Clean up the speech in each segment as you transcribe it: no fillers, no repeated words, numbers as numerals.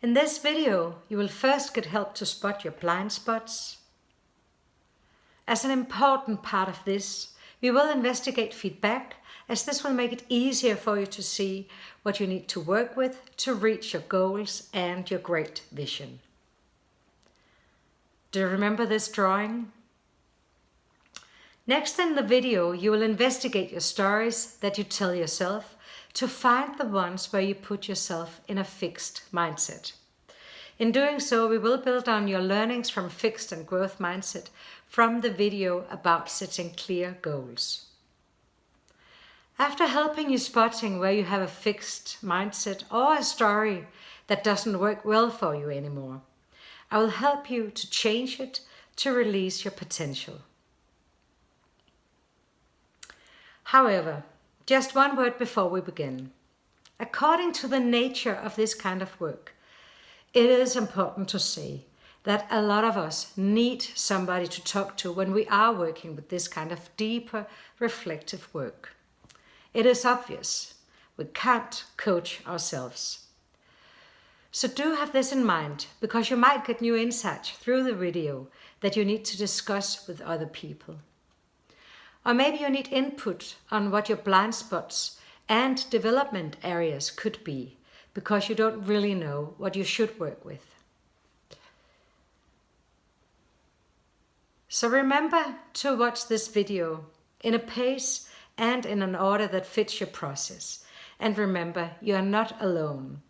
In this video, you will first get help to spot your blind spots. As an important part of this, we will investigate feedback, as this will make it easier for you to see what you need to work with to reach your goals and your great vision. Do you remember this drawing? Next in the video, you will investigate your stories that you tell yourself to find the ones where you put yourself in a fixed mindset. In doing so, we will build on your learnings from fixed and growth mindset from the video about setting clear goals. After helping you spotting where you have a fixed mindset or a story that doesn't work well for you anymore, I will help you to change it to release your potential. However, just one word before we begin. According to the nature of this kind of work, it is important to say that a lot of us need somebody to talk to when we are working with this kind of deeper, reflective work. It is obvious we can't coach ourselves. So do have this in mind, because you might get new insights through the video that you need to discuss with other people. Or maybe you need input on what your blind spots and development areas could be, because you don't really know what you should work with. So remember to watch this video in a pace and in an order that fits your process. And remember, you are not alone.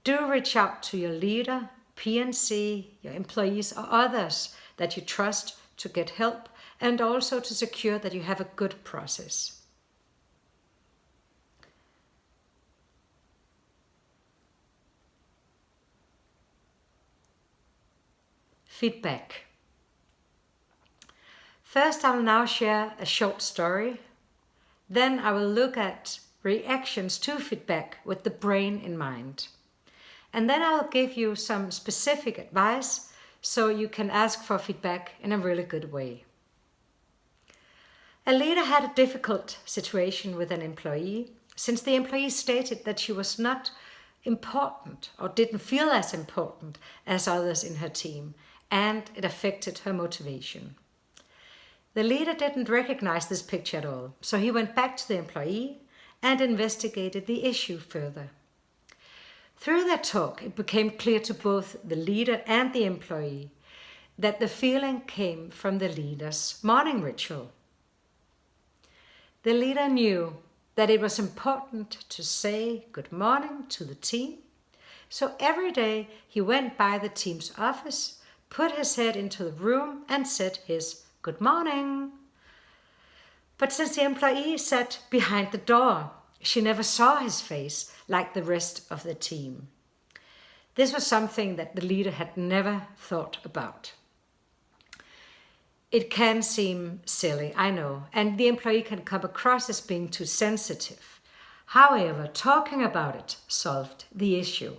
Do reach out to your leader, PNC, your employees or others that you trust to get help, and also to secure that you have a good process. Feedback. First, I will now share a short story. Then I will look at reactions to feedback with the brain in mind. And then I will give you some specific advice so you can ask for feedback in a really good way. A leader had a difficult situation with an employee, since the employee stated that she was not important or didn't feel as important as others in her team, and it affected her motivation. The leader didn't recognize this picture at all, so he went back to the employee and investigated the issue further. Through that talk, it became clear to both the leader and the employee that the feeling came from the leader's morning ritual. The leader knew that it was important to say good morning to the team, so every day he went by the team's office, put his head into the room and said his good morning. But since the employee sat behind the door, she never saw his face like the rest of the team. This was something that the leader had never thought about. It can seem silly, I know, and the employee can come across as being too sensitive. However, talking about it solved the issue.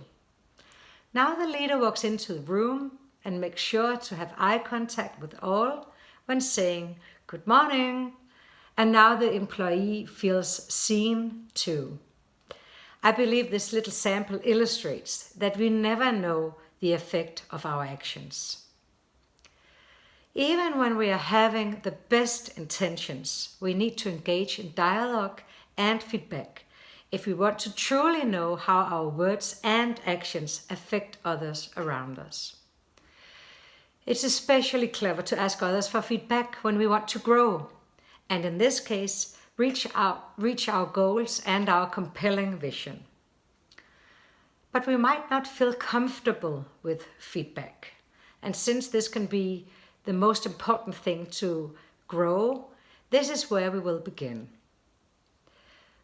Now the leader walks into the room and makes sure to have eye contact with all when saying good morning. And now the employee feels seen too. I believe this little sample illustrates that we never know the effect of our actions. Even when we are having the best intentions, we need to engage in dialogue and feedback if we want to truly know how our words and actions affect others around us. It's especially clever to ask others for feedback when we want to grow, and in this case, reach our goals and our compelling vision. But we might not feel comfortable with feedback, and since this can be the most important thing to grow, this is where we will begin.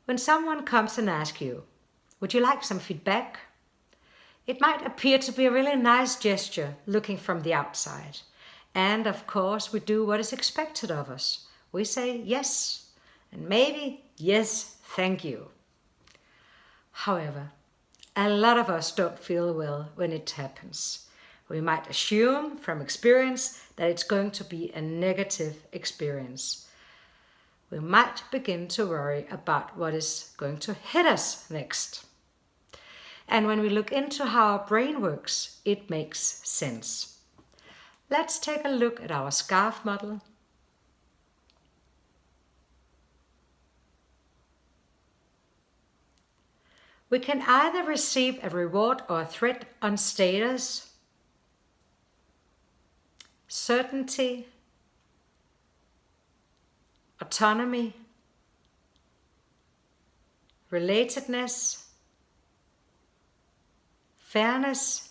When someone comes and asks you, would you like some feedback? It might appear to be a really nice gesture looking from the outside. And of course, we do what is expected of us. We say yes, and maybe yes, thank you. However, a lot of us don't feel well when it happens. We might assume from experience that it's going to be a negative experience. We might begin to worry about what is going to hit us next. And when we look into how our brain works, it makes sense. Let's take a look at our scarf model. We can either receive a reward or a threat on status, certainty, autonomy, relatedness, fairness,